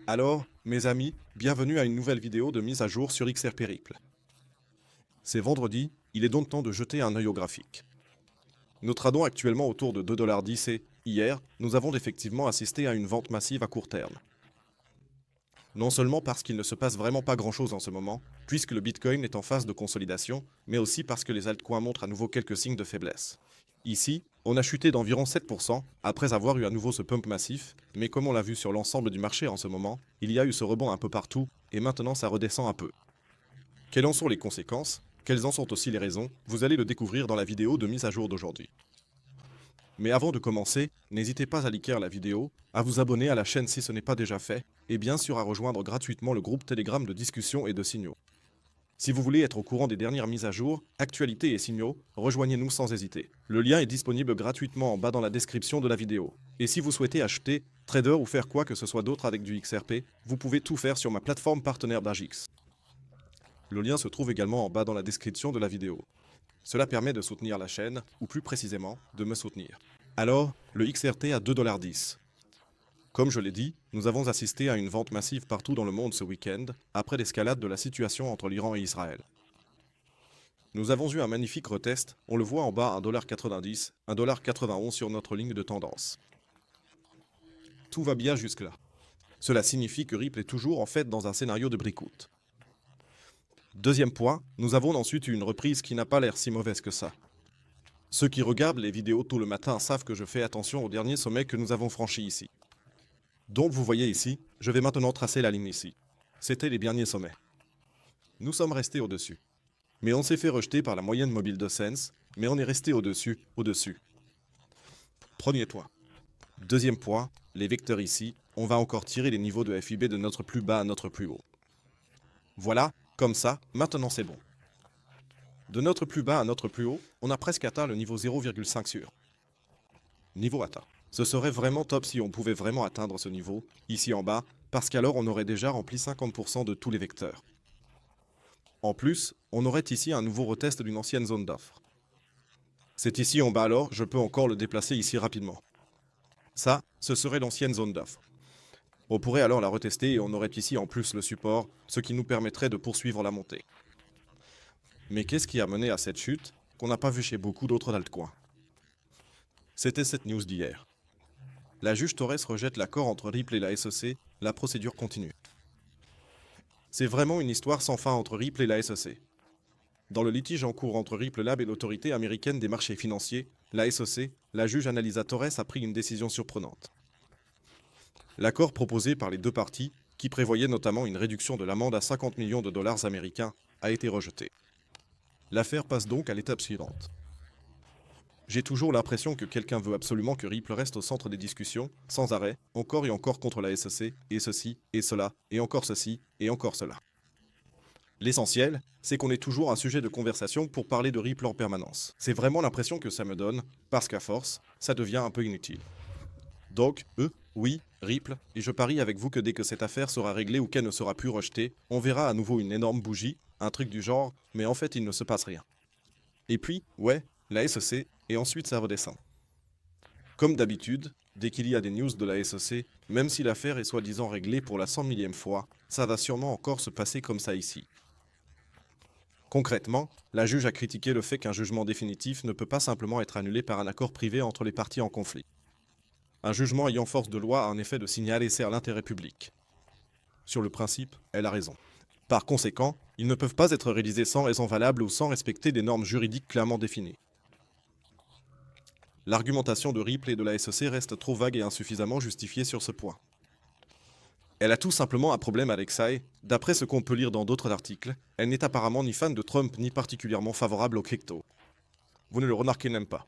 Alors, mes amis, bienvenue à une nouvelle vidéo de mise à jour sur XRP Ripple. C'est vendredi, il est donc temps de jeter un œil au graphique. Nous tradons actuellement autour de 2,10 $ et, hier, nous avons effectivement assisté à une vente massive à court terme. Non seulement parce qu'il ne se passe vraiment pas grand-chose en ce moment, puisque le Bitcoin est en phase de consolidation, mais aussi parce que les altcoins montrent à nouveau quelques signes de faiblesse. Ici, on a chuté d'environ 7% après avoir eu à nouveau ce pump massif, mais comme on l'a vu sur l'ensemble du marché en ce moment, il y a eu ce rebond un peu partout, et maintenant ça redescend un peu. Quelles en sont les conséquences? Quelles en sont aussi les raisons? Vous allez le découvrir dans la vidéo de mise à jour d'aujourd'hui. Mais avant de commencer, n'hésitez pas à liker la vidéo, à vous abonner à la chaîne si ce n'est pas déjà fait, et bien sûr à rejoindre gratuitement le groupe Telegram de discussion et de signaux. Si vous voulez être au courant des dernières mises à jour, actualités et signaux, rejoignez-nous sans hésiter. Le lien est disponible gratuitement en bas dans la description de la vidéo. Et si vous souhaitez acheter, trader ou faire quoi que ce soit d'autre avec du XRP, vous pouvez tout faire sur ma plateforme partenaire d'Agix. Le lien se trouve également en bas dans la description de la vidéo. Cela permet de soutenir la chaîne, ou plus précisément, de me soutenir. Alors, le XRT à 2,10 $. Comme je l'ai dit, nous avons assisté à une vente massive partout dans le monde ce week-end, après l'escalade de la situation entre l'Iran et Israël. Nous avons eu un magnifique retest, on le voit en bas à 1,90 $, 1,91 $ sur notre ligne de tendance. Tout va bien jusque-là. Cela signifie que Ripple est toujours en fait dans un scénario de breakout. Deuxième point, nous avons ensuite eu une reprise qui n'a pas l'air si mauvaise que ça. Ceux qui regardent les vidéos tôt le matin savent que je fais attention au dernier sommet que nous avons franchi ici. Donc vous voyez ici, je vais maintenant tracer la ligne ici. C'était les derniers sommets. Nous sommes restés au-dessus. Mais on s'est fait rejeter par la moyenne mobile de Sense, mais on est resté au-dessus, au-dessus. Premier point. Deuxième point, les vecteurs ici, on va encore tirer les niveaux de FIB de notre plus bas à notre plus haut. Voilà, comme ça, maintenant c'est bon. De notre plus bas à notre plus haut, on a presque atteint le niveau 0,5 sur. Niveau atteint. Ce serait vraiment top si on pouvait vraiment atteindre ce niveau, ici en bas, parce qu'alors on aurait déjà rempli 50% de tous les vecteurs. En plus, on aurait ici un nouveau retest d'une ancienne zone d'offre. C'est ici en bas alors, je peux encore le déplacer ici rapidement. Ça, ce serait l'ancienne zone d'offre. On pourrait alors la retester et on aurait ici en plus le support, ce qui nous permettrait de poursuivre la montée. Mais qu'est-ce qui a mené à cette chute, qu'on n'a pas vu chez beaucoup d'autres altcoins? C'était cette news d'hier. La juge Torres rejette l'accord entre Ripple et la SEC, la procédure continue. C'est vraiment une histoire sans fin entre Ripple et la SEC. Dans le litige en cours entre Ripple Lab et l'autorité américaine des marchés financiers, la SEC, la juge Analisa Torres a pris une décision surprenante. L'accord proposé par les deux parties, qui prévoyait notamment une réduction de l'amende à 50 millions de dollars américains, a été rejeté. L'affaire passe donc à l'étape suivante. J'ai toujours l'impression que quelqu'un veut absolument que Ripple reste au centre des discussions, sans arrêt, encore et encore contre la SEC, et ceci, et cela, et encore ceci, et encore cela. L'essentiel, c'est qu'on ait toujours un sujet de conversation pour parler de Ripple en permanence. C'est vraiment l'impression que ça me donne, parce qu'à force, ça devient un peu inutile. Donc, oui, Ripple, et je parie avec vous que dès que cette affaire sera réglée ou qu'elle ne sera plus rejetée, on verra à nouveau une énorme bougie, un truc du genre, mais en fait il ne se passe rien. Et puis, ouais, la SEC, et ensuite ça redescend. Comme d'habitude, dès qu'il y a des news de la SEC, même si l'affaire est soi-disant réglée pour la 100 millième fois, ça va sûrement encore se passer comme ça ici. Concrètement, la juge a critiqué le fait qu'un jugement définitif ne peut pas simplement être annulé par un accord privé entre les parties en conflit. Un jugement ayant force de loi a un effet de signal et sert l'intérêt public. Sur le principe, elle a raison. Par conséquent, ils ne peuvent pas être réalisés sans raison valable ou sans respecter des normes juridiques clairement définies. L'argumentation de Ripple et de la SEC reste trop vague et insuffisamment justifiée sur ce point. Elle a tout simplement un problème avec ça et, d'après ce qu'on peut lire dans d'autres articles, elle n'est apparemment ni fan de Trump ni particulièrement favorable au crypto. Vous ne le remarquez même pas.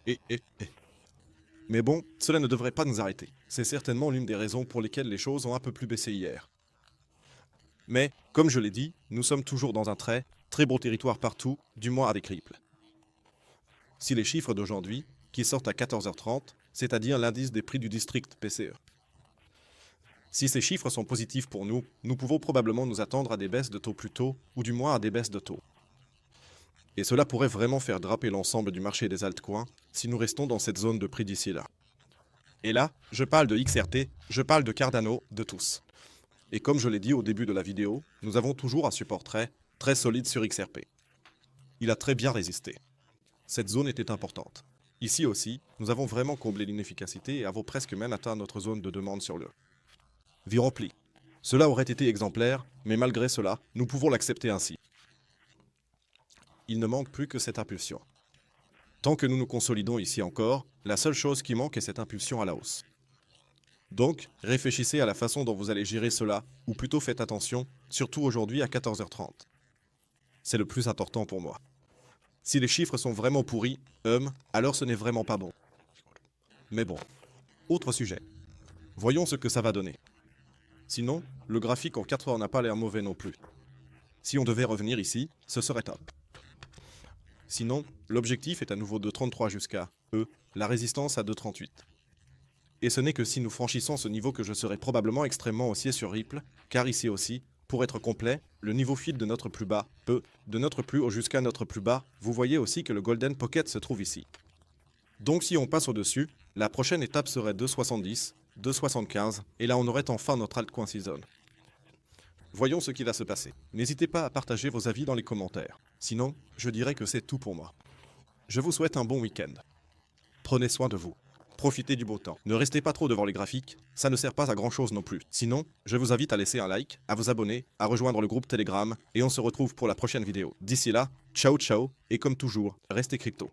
Mais bon, cela ne devrait pas nous arrêter. C'est certainement l'une des raisons pour lesquelles les choses ont un peu plus baissé hier. Mais, comme je l'ai dit, nous sommes toujours dans un très beau territoire partout, du moins avec Ripple. Si les chiffres d'aujourd'hui, qui sortent à 14h30, c'est-à-dire l'indice des prix du district PCE. Si ces chiffres sont positifs pour nous, nous pouvons probablement nous attendre à des baisses de taux plus tôt, ou du moins à des baisses de taux. Et cela pourrait vraiment faire draper l'ensemble du marché des altcoins si nous restons dans cette zone de prix d'ici là. Et là, je parle de XRT, je parle de Cardano, de tous. Et comme je l'ai dit au début de la vidéo, nous avons toujours un support très solide sur XRP. Il a très bien résisté. Cette zone était importante. Ici aussi, nous avons vraiment comblé l'inefficacité et avons presque même atteint notre zone de demande sur le vie remplie. Cela aurait été exemplaire, mais malgré cela, nous pouvons l'accepter ainsi. Il ne manque plus que cette impulsion. Tant que nous nous consolidons ici encore, la seule chose qui manque est cette impulsion à la hausse. Donc, réfléchissez à la façon dont vous allez gérer cela, ou plutôt faites attention, surtout aujourd'hui à 14h30. C'est le plus important pour moi. Si les chiffres sont vraiment pourris, alors ce n'est vraiment pas bon. Mais bon, autre sujet. Voyons ce que ça va donner. Sinon, le graphique en 4 heures n'a pas l'air mauvais non plus. Si on devait revenir ici, ce serait top. Sinon, l'objectif est à nouveau de 33 jusqu'à la résistance à 2,38. Et ce n'est que si nous franchissons ce niveau que je serai probablement extrêmement haussier sur Ripple, car ici aussi, pour être complet, le niveau fil de notre plus bas, de notre plus haut jusqu'à notre plus bas, vous voyez aussi que le Golden Pocket se trouve ici. Donc si on passe au-dessus, la prochaine étape serait 2,70, 2,75, et là on aurait enfin notre altcoin season. Voyons ce qui va se passer. N'hésitez pas à partager vos avis dans les commentaires. Sinon, je dirais que c'est tout pour moi. Je vous souhaite un bon week-end. Prenez soin de vous. Profitez du beau temps. Ne restez pas trop devant les graphiques, ça ne sert pas à grand chose non plus. Sinon, je vous invite à laisser un like, à vous abonner, à rejoindre le groupe Telegram, et on se retrouve pour la prochaine vidéo. D'ici là, ciao ciao, et comme toujours, restez crypto.